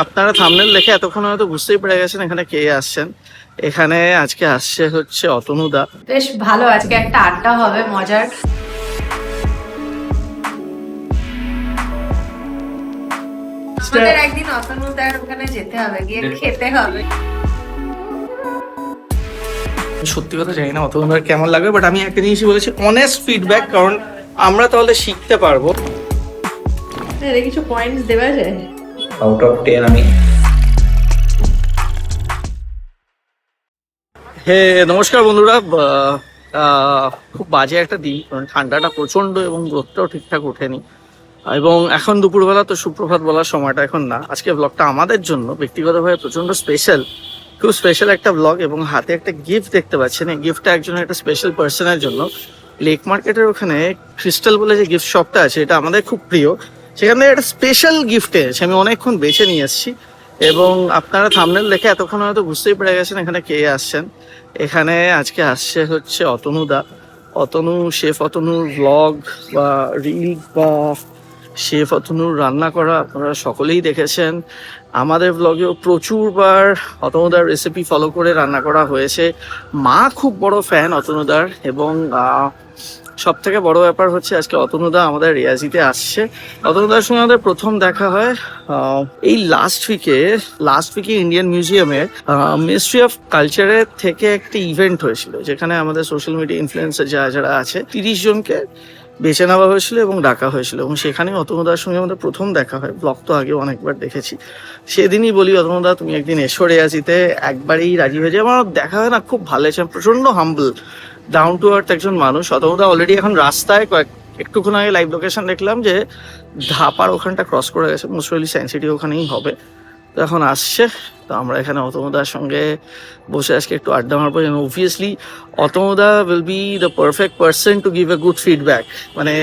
আপনারা থাম্বনেল দেখে এতক্ষণ হয়তো বুঝতেই পেরে গেছেন এখানে কে আসছেন। এখানে আজকে আসছে হচ্ছে অতনুদা। বেশ ভালো, আজকে একটা আড্ডা হবে মজার। আমাদের একদিন অতনুদার ওখানে যেতে হবে, গিয়ে খেতে হবে। সত্যি কথা জানি না অতনুদার কেমন লাগবে, বাট আমি একটা জিনিসই বলেছি, অনেস্ট ফিডব্যাক, কারণ আমরা তাহলে শিখতে পারবো। কিছু পয়েন্টস দেওয়া যায়? আউট অফ 10 আমি। হে নমস্কার বন্ধুরা, খুব বাজে একটা দিন, কারণ ঠান্ডাটা প্রচণ্ড এবং রোদটাও ঠিকঠাক ওঠেনি। এবং এখন দুপুরবেলা তো সুপ্রভাত বলার সময়টা এখন না। আজকে ব্লগটা আমাদের জন্য ব্যক্তিগতভাবে প্রচণ্ড স্পেশাল, খুব স্পেশাল একটা ব্লগ। এবং হাতে একটা গিফট দেখতে পাচ্ছেন, এই গিফটটা একজন একটা স্পেশাল পার্সনের জন্য। লেক মার্কেটের ওখানে ক্রিস্টাল বলে যে গিফট শপটা আছে, এটা আমাদের খুব প্রিয়। সেখান থেকে একটা স্পেশাল গিফট এসেছে, আমি অনেকক্ষণ বেছে নিয়ে এসেছি। এবং আপনারা থাম্বনেল দেখে এতক্ষণ হয়তো বুঝতেই পেরে গেছেন এখানে কে আসছেন। এখানে আজকে আসছে হচ্ছে অতনুদা। অতনু, শেফ অতনুর ব্লগ বা রিল বা শেফ অতনুর রান্না করা আপনারা সকলেই দেখেছেন। আমাদের ব্লগেও প্রচুরবার অতনুদার রেসিপি ফলো করে রান্না করা হয়েছে। মা খুব বড় ফ্যান অতনুদার। এবং সব থেকে বড় ব্যাপার হচ্ছে আজকে অতনুদা আমাদের রিয়াজিতে আসছে। অতনুদার সঙ্গে আমাদের প্রথম দেখা হয় এই লাস্ট উইকে ইন্ডিয়ান মিউজিয়ামে মিনিস্ট্রি অফ কালচারের থেকে একটা ইভেন্ট হয়েছিল, যেখানে আমাদের সোশ্যাল মিডিয়া ইনফ্লুয়েন্সার যারা আছে 30 জনকে বেছে নেওয়া হয়েছিল এবং ডাকা হয়েছিল। এবং সেখানে অতনুদার সঙ্গে আমাদের প্রথম দেখা হয়। ব্লগ তো আগে অনেকবার দেখেছি। সেদিনই বলি, অতনুদা তুমি একদিন এসো রিয়াজিতে, একবারই রাজি হয়ে যায়। আমার দেখা হয় না, খুব ভালো হয়েছে। প্রচন্ড হাম্বল, ডাউন টু আর্থ একজন মানুষ। অতনুদা অলরেডি এখন রাস্তায়, একটুক্ষণ আগে লাইভ লোকেশন দেখলাম যে ধাপার ওখানটা ক্রস করে গেছে, মোস্ট প্রবাবলি সায়েন্স সিটি ওখানেই হবে। তো এখন আসছে, তো আমরা এখানে অতনুদার সঙ্গে বসে আজকে একটু আড্ডা মারবো। এবং অবভিয়াসলি অতনুদা will be the perfect person to give a good feedback. মানে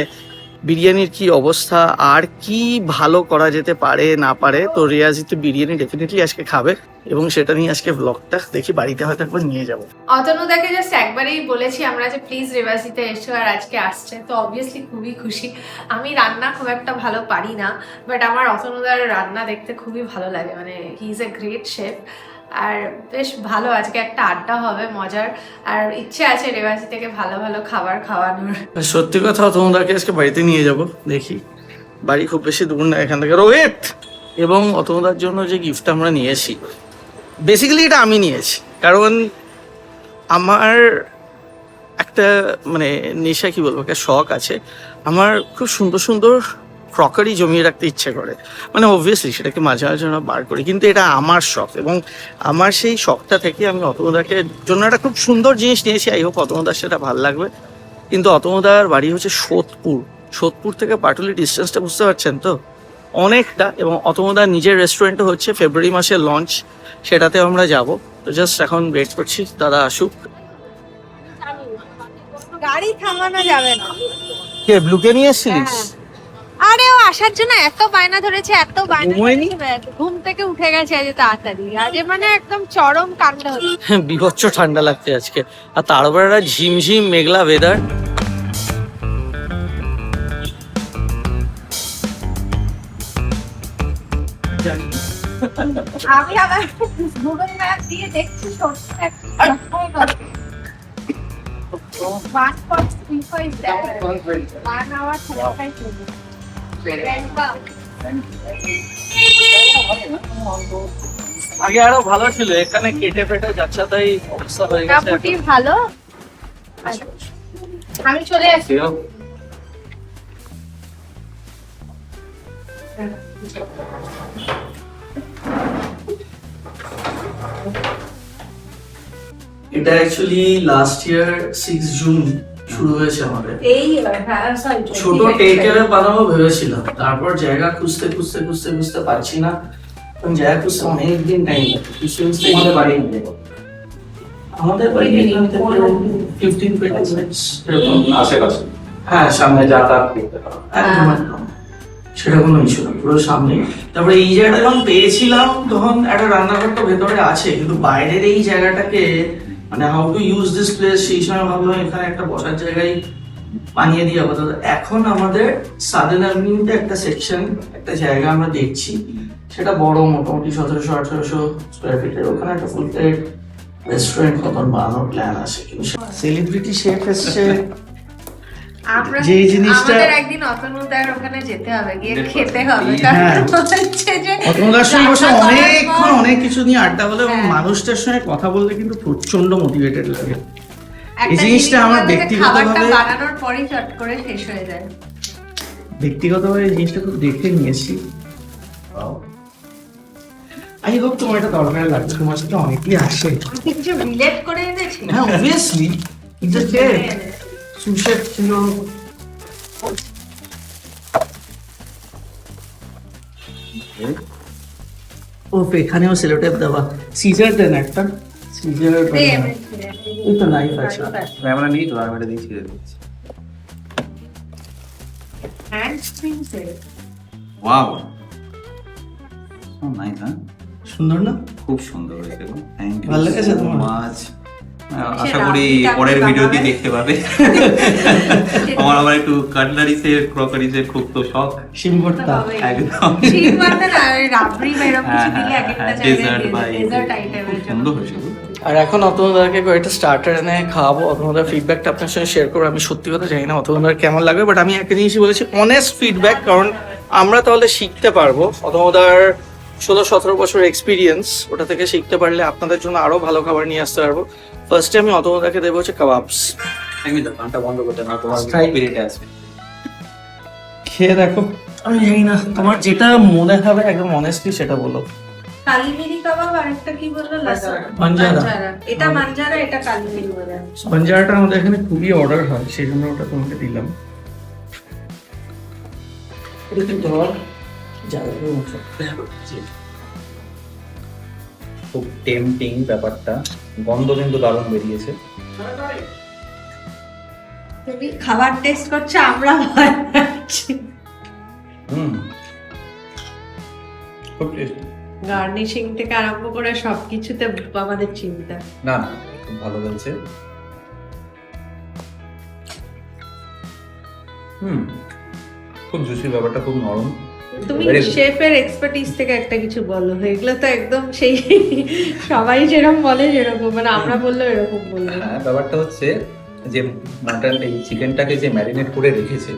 বিরিয়ানির কি অবস্থা, আর কি ভালো করা যেতে পারে না পারে। তো রিয়াজি তো বিরিয়ানি ডেফিনেটলি আজকে খাবে, এবং সেটা নিয়ে আজকে ব্লগটা দেখি বাড়িতে হয়তো একবার নিয়ে যাবো। অতনুদাকে জাস্ট একবারই বলেছি আমরা যে প্লিজ রেভাসিতে এসো, আর আজকে আসছে, তো অবভিয়াসলি খুবই খুশি। আমি রান্না খুব একটা ভালো পারি না, বাট আমার অতনুদার রান্না দেখতে খুবই ভালো লাগে। মানে he is a great chef. আর বেশ ভালো, আজকে একটা আড্ডা হবে মজার। আর ইচ্ছে আছে রেভাসি থেকে ভালো ভালো খাবার খাওয়ানোর। সত্যি কথা, অতনুদাকে আজকে বাড়িতে নিয়ে যাব। দেখি, বাড়ি খুব বেশি দূর না এখান থেকে, রোহিত। এবং অতনুদার জন্য যে গিফটটা আমরা নিয়েছি, বেসিক্যালি এটা আমি নিয়েছি, কারণ আমার একটা মানে নেশা, কি বলবো, একটা শখ আছে। আমার খুব সুন্দর সুন্দর ক্রকারি জমিয়ে রাখতে ইচ্ছে করে। মানে অবভিয়াসলি সেটাকে মাঝে মাঝে আমরা বার করি, কিন্তু এটা আমার শখ। এবং আমার সেই শখটা থেকে আমি অতনুদাকে জন্য একটা খুব সুন্দর জিনিস নিয়েছি। আই হোপ অতনুদার সেটা ভালো লাগবে। কিন্তু অতনুদার বাড়ি হচ্ছে সোদপুর থেকে পাটুলি, ডিস্টেন্সটা বুঝতে পারছেন তো, অনেকটা। এবং অতনুদার নিজের রেস্টুরেন্টও হচ্ছে, ফেব্রুয়ারি মাসে লঞ্চ, সেটাতেও আমরা যাব। তো জাস্ট এখন ওয়েট করছি দাদা আসুক। গাড়ি থামানো যাবে না। কে ব্লুকে নিয়ে এসেছিস? আরে ও আসার জন্য এত বায়না ধরেছে, এত বায়না ধরেছে, ঘুম থেকে উঠে গেছে আজ তাড়াতাড়ি। আজ মানে একদম চরম কাণ্ড হচ্ছে। বিভৎস ঠান্ডা লাগছে আজকে, আর তার উপরে একটা ঝিমঝিম মেঘলা ওয়েদার। আমি আবার গুগল ম্যাপ দিয়ে দেখছি আগে আরো ভালো ছিল, এখানে কেটে ফেটে যাচ্ছে, তাই অবস্থা হয়ে গেছে। ভালো। আমি চলে আসি। এটা অ্যাকচুয়ালি লাস্ট ইয়ার 6 জুন শুরু হয়েছে আমাদের। এই ছোট টেকেরে বানাবো ভেবেছিলাম, তারপর জায়গা খুঁজতে পারছি না। জায়গা খুঁজতে অনেকদিন টাইম লাগে। আমাদের বাড়ি 15-20 মিনিটস এরকম আশেপাশে। হ্যাঁ, সামনে যাতায়াত করতে পারো। একদম সেটা কোনো ইস্যু না, পুরো সামনে। তারপরে এই জায়গাটা যখন পেয়েছিলাম তখন একটা রান্নাঘর তো ভেতরে আছে, কিন্তু বাইরের এই জায়গাটাকে মানে how to use this place, সেই সময় ভাবলাম এখানে একটা বসার জায়গায় বানিয়ে দিই আপাতত। এখন আমাদের সাদেন অ্যাভিনিউতে একটা সেকশন, একটা জায়গা আমরা দেখছি, সেটা বড়, মোটামুটি 1700-1800 স্কোয়ার ফিটের। ওখানে একটা ফুল প্লেট রেস্টুরেন্ট মতন বানানোর প্ল্যান আছে। কিন্তু সেলিব্রিটি শেফ এসছে, আমরা যে জিনিসটা আমাদের একদিন অতনুদার ওখানে যেতে হবে, গিয়ে খেতে হবে, হ্যাঁ। কারণ হচ্ছে যে অতনুদার সঙ্গে বসে রান্না করার অনেকক্ষণ পর অনেক কিছু নিয়ে আড্ডা বলে, এবং হ্যাঁ। মানুষটার সঙ্গে কথা বলতে কিন্তু প্রচন্ড মোটিভেটেড লাগে। একটা এই জিনিসটা জিনিস আমার বলতে যে ব্যক্তিগতভাবে- খাবারটা বানানোর পরেই চট করে শেষ হয়ে যায়। ব্যক্তিগতভাবে এই জিনিসটা খুব দেখে নিয়েছি। আই হোপ তোমার এটা দরকার লাগবে, তোমার সাথে অনেকেই আসে। আমি কি কিছু রিলেট করে এনেছি? হ্যাঁ, অবভিয়াসলি ইটস আ শেফ, সুশেফ ছিল। ওফ, এখানেও সেলোটেপ দেওয়া। সিজার দেন একটা, সিজার। এই তো নাইফ আছে। ক্যামেরা নেই তো, আমি এটা দিয়ে ছিঁড়ে দিচ্ছি। হ্যান্ড স্প্রিংসে ওয়াও, নাইস। হ্যাঁ, সুন্দর না? খুব সুন্দর হয়েছে গো, থ্যাংক ইউ ভালো লেগেছে সো তোমার? মাচ। আশা সেটা করি আপনি পরের বানাবেন। ভিডিওতে দেখতে পাবে। আমার আবার একটু কাটলারিসের ক্রকারিসের খুব তো শখ। শিম ভর্তা। একদম। ঠিক মানে না, ওই রাবড়ি বা এরকম কিছু হ্যাঁ, দিলে হ্যাঁ, একটা হ্যাঁ, জায়গায় dessert বা এই ডেজার্ট যে, আইটেমের খুব জন্য। সুন্দর হয়েছে গো। আর এখন অতনুদাকে কয়েকটা স্টার্টার এনে খাওয়াবো। অতনুদার ফিডব্যাকটা আপনার সঙ্গে শেয়ার করবো। আমি সত্যি কথা জানি না অতনুদার কেমন লাগবে, বাট আমি একটা জিনিসই বলেছি, অনেস্ট ফিডব্যাক, কারণ আমরা তাহলে শিখতে পারবো। অতনুদার 16-17 বছর এক্সপিরিয়েন্স, ওটা থেকে শিখতে পারলে আপনাদের জন্য আরো ভালো খাবার নিয়ে আসতে পারবো। ফার্স্টে আমি অতনুদাকে দেবো হচ্ছে কাবাবস। একদমই তো, গানটা বন্ধ করতে না, তোমার Strike. স্পিরিটে আসবে। খেয়ে দেখো। আমি জানি না, তোমার যেটা মনে হবে একদম অনেস্টলি সেটা বলো। কালিমিরি কাবাব আর একটা কি বললো? বাঞ্জারা। এটা মাঞ্জারা, এটা কালিমিরি বলে। বাঞ্জারাটা আমাদের এখানে খুবই অর্ডার হয়, সেই জন্য ওটা তোমাকে দিলাম। এটা কিন্তু ধর জায়গার মতো। খুব টেম্পটিং ব্যাপারটা, গন্ধ কিন্তু দারুণ বেরিয়েছে। তুমি খাবার টেস্ট করছো, আমরা ভয় পাচ্ছি। খুব টেস্টি। গার্নিশিং থেকে আরম্ভ করে সবকিছুতে আমাদের চিন্তা। না না, খুব ভালো হয়েছে। খুব জুসি ব্যাপারটা, খুব নরম। তুমি Very good. শেফের এক্সপার্টিস থেকে একটা কিছু বলো। এগুলো তো একদম সেই সবাই যেরকম বলে যেরকম, মানে আমরা বললেও এরকম বলবো। হ্যাঁ, ব্যাপারটা হচ্ছে যে মাটন, এই চিকেনটাকে যে ম্যারিনেট করে রেখেছে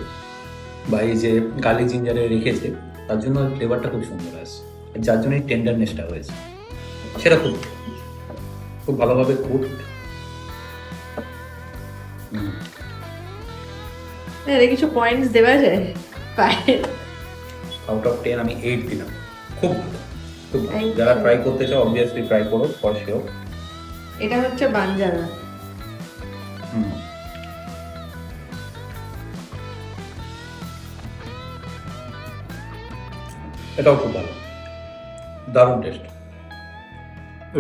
বা এই যে গার্লিক জিঞ্জারে রেখেছে, তার জন্য ফ্লেভারটা খুব সুন্দর আসে, যার জন্য এই টেন্ডারনেসটা হয়েছে। সেটা খুব খুব ভালোভাবে কুক। এর কিছু পয়েন্টস দেওয়া যায়? আউট অফ 10 আমি 8 দিলাম। খুব ভালো, খুব ভালো। Thank যারা you. ট্রাই করতে চাও অবভিয়াসলি ট্রাই করো, ফর শিওর। এটা হচ্ছে বাঞ্জারা। এটাও খুব ভালো, দারুণ টেস্ট,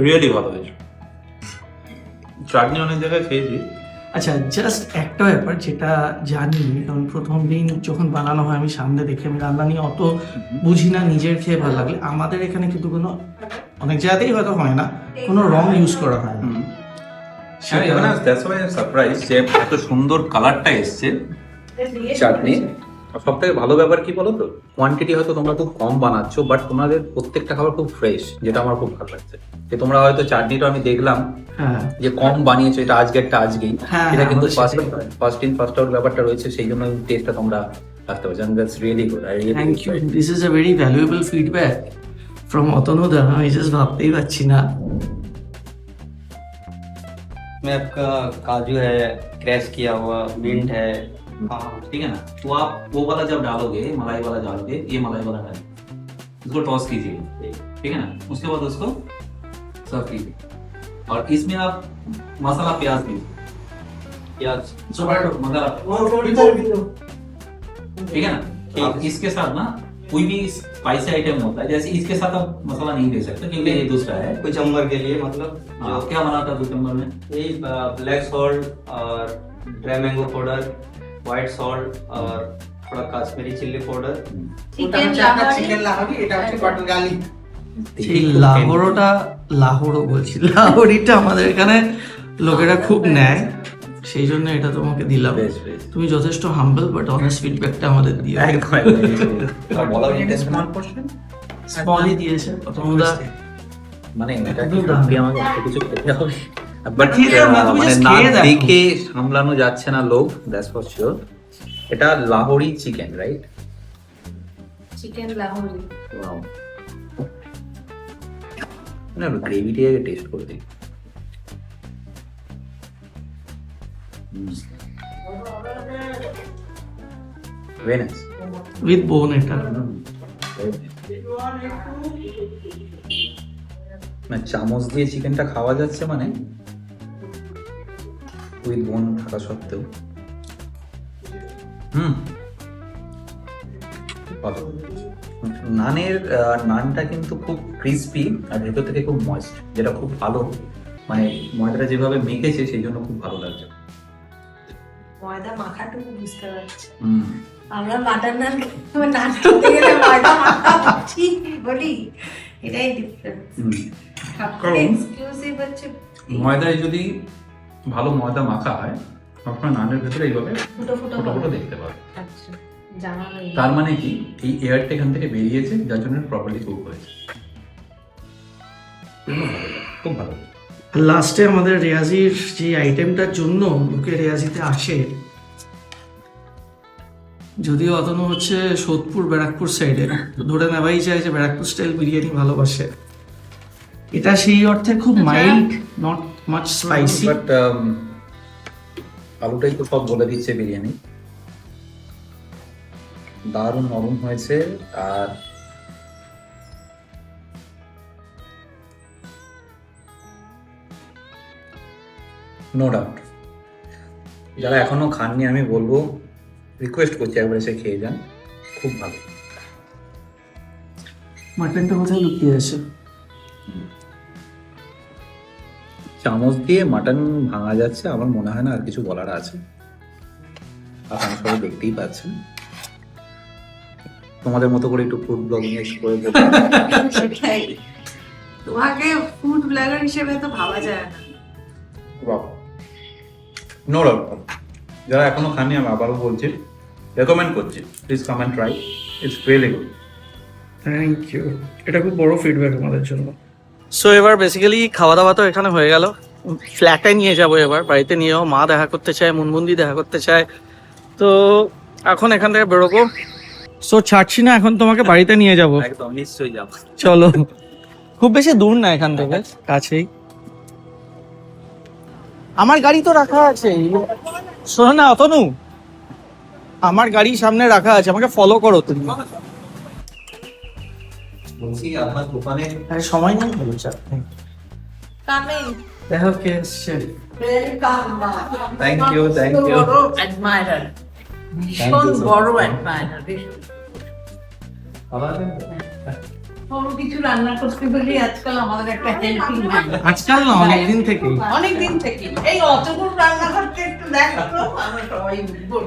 রিয়েলি ভালো হয়েছে। চাটনি অনেক জায়গায় খেয়েছি। আচ্ছা, জাস্ট একটা ব্যাপার যেটা জানি, কারণ প্রথম দিন যখন বানানো হয় আমি সামনে দেখে, আমি রান্না নিয়ে অত বুঝি না, নিজের খেয়ে ভালো লাগলে। আমাদের এখানে কিন্তু কোনো, অনেক জায়গাতেই হয়তো হয় না, কোনো রং ইউজ করা হয় না। That's why I am surprise যে এত সুন্দর কালারটা এসছে চাটনি। সব থেকে ভালো ব্যাপার কি বলো তো, কোয়ান্টিটি হয়তো তোমরা খুব কম বানাচ্ছো, বাট তোমাদের প্রত্যেকটা খাবার খুব ফ্রেশ, যেটা আমার খুব ভালো লাগছে। যে তোমরা হয়তো চাটনিটা আমি দেখলাম হ্যাঁ, যে কম বানিয়েছো, এটা আজকেরটা আজকেই, হ্যাঁ, এটা কিন্তু আমাদের ফার্স্ট সেটাই হয়। ফার্স্ট আউট ব্যাপারটা রয়েছে, সেই জন্য টেস্টটা তোমরা রাখতে পারছো। And that's really good. I really thank you. This is a very valuable feedback from অতনুদা। আমি জাস্ট ভাবতেই পারছি না। में आपका काजू है, क्रैश किया हुआ मिंट है। हाँ ठीक है ना, तो आप वो वाला जब डालोगे, मलाई वाला डालोगे, ये मलाई वाला डालें, इसको टॉस कीजिए, ठीक है ना। उसके बाद उसको सर्व कीजिए, और इसमें आप मसाला प्याज दीजिए, प्याज मसाला, ठीक है ना। आप इसके साथ ना कोई भी स्पाइसी आइटम होता है, जैसे इसके साथ आप मसाला नहीं दे सकते क्योंकि ये दूसरा है। कुछ चम्मच के लिए मतलब हाँ, क्या बनाता है 2 चम्मच में? यही ब्लैक सॉल्ट और dry mango powder, white salt और थोड़ा काश्मीरी चिल्ली पाउडर। চিকেন লাহারি। সেই লাহোরটা, লাহোরও বলছি, লাহোরিটা আমাদের এখানে লোকেরা খুব নেয়, সেই জন্য এটা তোমাকে দিলাম। বেশ বেশ তুমি যথেষ্ট হাম্বল বাট অনেস্ট ফিডব্যাকটা আমাদের দিও। একদম আর বলা ইন্টেনশনাল কোশ্চেন স্মলই দিয়েছে অতনুদা। মানে এটা কি সত্যি আমাকে এত কিছু খেতে হবে বাট খেতে হবে না, তুমি মানে just না খেয়ে দেখো। দেখে সামলানো যাচ্ছে না লোভ, দ্যাটস ফর শিওর। এটা Lahori chicken right? Chicken Lahori. Wow, না গ্রেভিটা আগে টেস্ট করে দিই। Very nice. উইথ বোন এটা। না চামচ দিয়ে চিকেনটা খাওয়া যাচ্ছে মানে উইথ বোন থাকা সত্ত্বেও ভালো। নানের নানটা কিন্তু খুব ক্রিস্পি আর ভেতর থেকে খুব ময়েস্ট, যেটা খুব ভালো। মানে ময়দাটা যেভাবে মেখেছে সেই জন্য খুব ভালো লাগছে। ময়দা মাখাটুকু বুঝতে পারছি। হুম, আমরা বাটার নান নান খেতে গেলে ময়দা মাখা ঠিক বলি, এটাই ডিফারেন্স। হুম। সবথেকে এক্সক্লুসিভ হচ্ছে ময়দায় যদি ভালো ময়দা মাখা হয় আপনার নানের ভেতরে এইভাবে ফুটো ফুটো ফোটো ফোটো হবে। দেখতে পাবে। আচ্ছা, জানা নেই। তার মানে কি এই এয়ারটা এখান থেকে বেরিয়েছে, যার জন্য প্রপারলি কুক হয়েছে। খুব ভালো। লাস্টে আমাদের রেয়াজির যে আইটেমটার জন্য লোকে রেয়াজিতে আসে, যদিও অতনু হচ্ছে সোদপুর ব্যারাকপুর সাইডে, ধরে নেওয়াই যায় যে ব্যারাকপুর স্টাইল বিরিয়ানি ভালোবাসে। এটা সেই অর্থে খুব mild, not much spicy. But আলুটাই তো সব বলে দিচ্ছে বিরিয়ানি। দারুণ নরম হয়েছে আর নো ডাউট যারা এখনো খাননি আমি বলবো, রিকোয়েস্ট করছি একবার এসে খেয়ে যান, খুব ভালো। মাটনটা কোথায় লুকিয়ে আছে? চামচ দিয়ে মাটন ভাঙা যাচ্ছে, আমার মনে হয় না আর কিছু বলার আছে। আপনারা সবাই দেখতেই পাচ্ছেন, তোমাদের মতো করে একটু ফুড ব্লগিং করে সেটাই, তোমাকে ফুড ব্লগার হিসেবে তো ভাবা যায় না। No doubt. যারা এখনো খাননি আমি আবারও বলছি, রেকমেন্ড করছি, please come and try, it's really good. Thank you, এটা খুব বড় ফিডব্যাক আমাদের জন্য। সো এবার বেসিক্যালি খাওয়া দাওয়া তো এখানে হয়ে গেল, ফ্ল্যাটে নিয়ে যাব, এবার বাড়িতে নিয়ে যাবো। মা দেখা করতে চায়, মুনমুন্দি দেখা করতে চায়, তো এখন এখান থেকে বেরোবো। সো ছাড়ছি না, এখন তোমাকে বাড়িতে নিয়ে যাব। একদম নিশ্চয়ই যাবো। চলো, খুব বেশি দূর না এখান থেকে, কাছেই। আমার গাড়ি তো রাখা আছে, শোনো না অতনু, আমার গাড়ি সামনে রাখা আছে, আমাকে ফলো করো তুমি। বলছি আপনার দোকানে আরে সময় নেই বলো, চাপ নেই। কামিং, দেখো কে এসছে। Welcome. Thank you, thank you. Admirer, Thank ভীষণ you so বড় much. অ্যাডমায়ারার। ভালো আছেন তো? কোনো কিছু রান্না করতে গেলে আজকাল আমাদের একটা হেল্পিং হ্যান্ড, আজকাল না, অনেকদিন থেকেই। অনেক দিন থেকে। এই অতগুলো রান্না করতে একটু দেখো, আমরা সবাই উঠবো।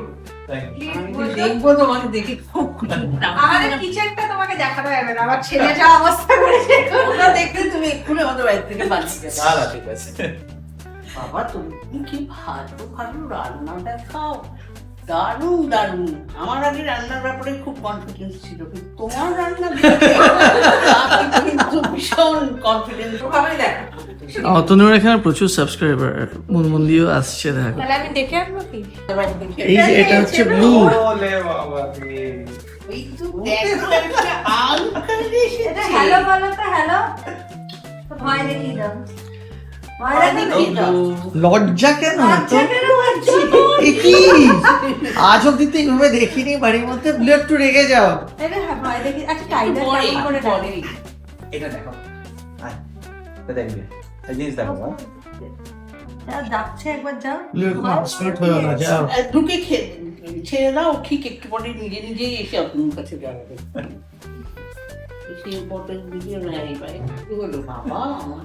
আমি দেখবো তোমাকে দেখে খুব খুশি হলাম। আমাদের কিচেনটা তোমাকে দেখাতে হবে না, আমার ছেলে যা অবস্থা করেছে। ওটা দেখতে তুমি এক্ষুনি আমাদের বাড়ি থেকে বাঁচিয়ে যাবে। না, না, ঠিক আছে। বাবা তুমি কি ভালো ভালো রান্না দেখাও, দারুণ দারুণ। আমার আগে রান্নার ব্যাপারে খুব কনফিডেন্স ছিল, কিন্তু তোমার রান্না দেখে আমি কিন্তু ভীষণ কনফিডেন্স। ওভাবে দেখো অতনুর এখানে প্রচুর সাবস্ক্রাইবার, মুনমুন্দিও আসছে দেখো। তাহলে আমি দেখে আনবো কি? এই যে এটা হচ্ছে ব্লু। এই তো দেখো একটা আঙ্কেল এসেছে। হ্যালো বলো তো, হ্যালো। তো ভয় দেখিয়ে দাও, ভয় দেখিয়ে দাও। লজ্জা কেন? আচ্ছা, কেন বলছি? এ কি? আজ অব্দি তো এইভাবে দেখিনি বাড়ির মধ্যে, ব্লু একটু রেগে যাও। এটা হ্যাঁ, ভয় দেখিয়ে। আচ্ছা, টাইগার পরে, করে পরে। এটা দেখো, আয়, এটা দেখবে, এই জিনিস দেখো। যাও, যাচ্ছে একবার যাও। ব্লু এখন আপসেট হয়ে না, যাও। ঢুকে ছেড়ে দাও, ঠিক একটু পরে নিজে নিজেই এসে আপনার কাছে দাঁড়াবে। এসে ইম্পর্টেন্ট ভিডিও নেয় এবার। কি হলো বাবা, আমার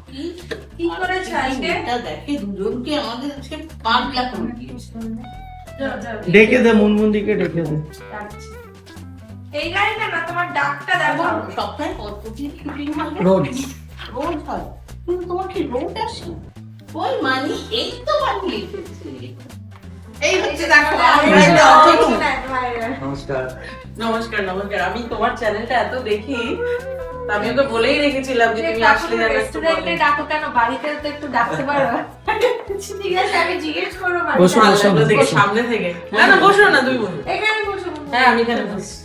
কি করেছে আজকে? এটা দেখে দুজনকে আমাদের আজকে পাগলা করে দিয়েছে। যাও, যাও। ডেকে দে, মুনমুন্দিকে ডেকে দে। যাচ্ছি। এই গাড়িটা না, তোমার ডাকটা দেখো। সপ্তাহে কতদিন শুটিং হয়? রোজ। রোজ হয়, কিন্তু তোমার কি রোজ আসে? ওই মানি এই তো বানিয়ে এসেছে। এই হচ্ছে দেখো नमस्कार নমস্কার নমস্কার, আমি তোমার চ্যানেলটা এত দেখি, তা আমি ওকে বলেই রেখেছিলাম যে তুমি আসলে যেন একটু রেস্টুরেন্টে বলো। ডাকো কেন, বাড়িতে তো একটু ডাকতে পারো। ঠিক আছে, আমি জিজ্ঞেস করবো বাড়িতে। বসো, বসো। আলাদা দেখে সামনে থেকে, না না বসো না, তুমি বসো। এখানে বসো। হ্যাঁ আমি এখানে বসছি।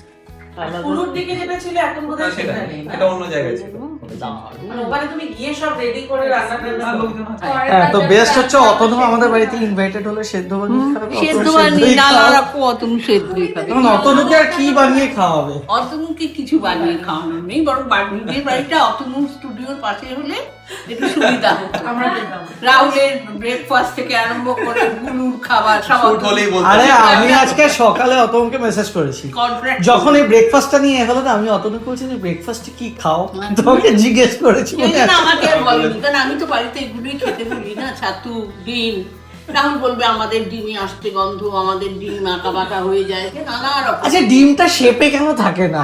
পুরোর দিকে যেটা ছিল এখন বোধহয় সেটা সেখানে না? এটা অন্য জায়গায় ছিল মানে ওখানে তুমি গিয়ে সব রেডি করে রান্না টান্না করো। হ্যাঁ, তো বেস্ট হচ্ছে অতনু আমাদের বাড়িতে ইনভাইটেড হলে সেদ্ধ বানিয়ে খাবে, অতনু সেদ্ধ সেদ্ধই বানিয়ে না খাওয়াবে। রাখো, অতনু সেদ্ধই খাবে। এখন অতনুকে আর কি বানিয়ে খাওয়াবে? অতনুকে কিছু বানিয়ে খাওয়ানোর নেই, বরং নিজের বাড়িটা অতনু স্টুডিওর পাশে হলে একটু সুবিধা হতো। রাহুলের ব্রেকফাস্ট থেকে আরম্ভ করে গুলুর খাবার সব ফুড হলেই বলতে আরে আমি আজকে সকালে অতনুকে মেসেজ করেছি, কন্ট্রাক্ট যখন এই ব্রেকফাস্টটা নিয়ে হলো না, আমি অতনুকে বলছি ব্রেকফাস্টে কি খাও, তোমাকে জিজ্ঞেস করেছি মনে আছে? আমাকে আর বলেনি, কারণ আমি তো বাড়িতে এগুলোই খেতে বলি না, ছাতু ডিম। রাহুল বলবে আমাদের ডিমে আসতে গন্ধ, আমাদের ডিম আঁকা বাঁকা হয়ে যায়, নানা রকম। আচ্ছা, ডিমটা শেপে কেন থাকে না?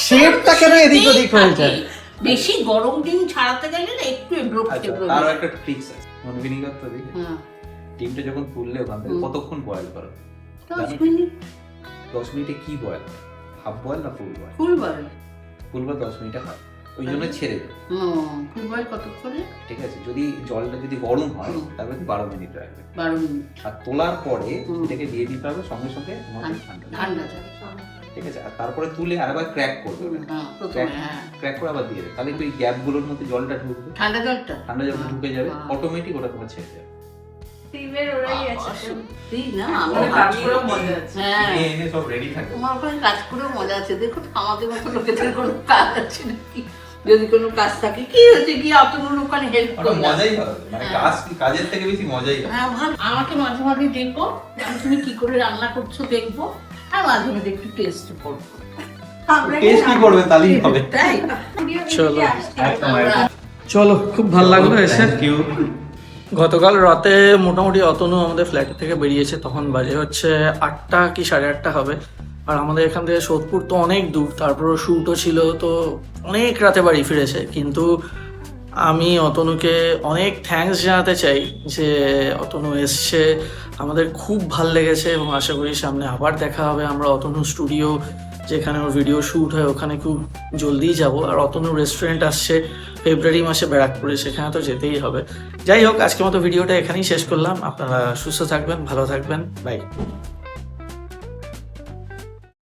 শেপটা কেন এদিক ওদিক হয়ে যায়? বেশি গরম ডিম ছাড়াতে গেলে না একটু এব্রো আচ্ছা খেতে তারও একটা ট্রিক্স আছে মনে ভিনিগার তো দেখে হ্যাঁ ডিমটা যখন তুললে ওখান থেকে কতক্ষণ বয়েল করো? 10 মিনিট 10 মিনিটে কি বয়েল, হাফ বয়েল না full boil? Full boil. Full boil 10 মিনিটে হয়, ওই জন্য ছেড়ে দেবে। ফুল বয়েল কতক্ষণে? ঠিক আছে, যদি জলটা যদি গরম হয় তাহলে 12 মিনিট রাখবে, 12 মিনিট আর তোলার পরে হুম। এটাকে দিয়ে দিতে হবে সঙ্গে সঙ্গে তোমাকে ঠান্ডা ঠান্ডা যাবে। ঠিক আছে, আর তারপরে তুলে আরেকবার ক্র্যাক করবে, হ্যাঁ প্রথমে হ্যাঁ ক্র্যাক করে আবার দিয়ে দেবে, তাহলে ওই গ্যাপ গুলোর মধ্যে জলটা ঢুকবে, ঠান্ডা জলটা ঠান্ডা জল ঢুকে যাবে, হ্যাঁ। অটোমেটিক ওটা তোমার ছেড়ে যাবে। টিমের ওরাই আছে। সত্যি না, আমি ওখানে কাজ করেও মজা আছে। হ্যাঁ এনে এনে সব রেডি থাকে। তোমার ওখানে কাজ করেও মজা আছে। দেখো আমাদের মতো লোকেদের কোনো কাজ আছে নাকি? যদি কোনো কাজ থাকে কি হচ্ছে, গিয়ে অতগুলো ওখানে হেল্প ওটা করলাম। মজাই হবে, মানে হ্যাঁ। কাজের থেকে বেশি মজাই হবে। হ্যাঁ ভালো। আমাকে মাঝে মাঝে দেখো, আমি তুমি কি করে রান্না করছো দেখবো, আর মাঝে মাঝে একটু টেস্ট করবো। টেস্ট কি করবে তাহলেই হবে। তাই চলো। একদম একদম। চলো, খুব ভালো লাগলো এসে। Thank you. গতকাল রাতে মোটামুটি অতনু আমাদের ফ্ল্যাট থেকে বেরিয়েছে, তখন বাজে হচ্ছে 8টা কি 8:30 হবে। আর আমাদের এখান থেকে সোদপুর তো অনেক দূর, তারপরও শ্যুটও ছিল, তো অনেক রাতে বাড়ি ফিরেছে। কিন্তু আমি অতনুকে অনেক থ্যাঙ্কস জানাতে চাই যে অতনু এসছে, আমাদের খুব ভাল লেগেছে এবং আশা করি সামনে আবার দেখা হবে। আমরা অতনু স্টুডিও যেখানে ওর ভিডিও শ্যুট হয় ওখানে খুব জলদিই যাব। আর অতনু রেস্টুরেন্ট আসছে ফেব্রুয়ারি মাসে ব্যারাকপুরে, সেখানে তো যেতেই হবে। যাই হোক, আজকের মতো ভিডিওটা এখানেই শেষ করলাম। আপনারা সুস্থ থাকবেন, ভালো থাকবেন, বাই।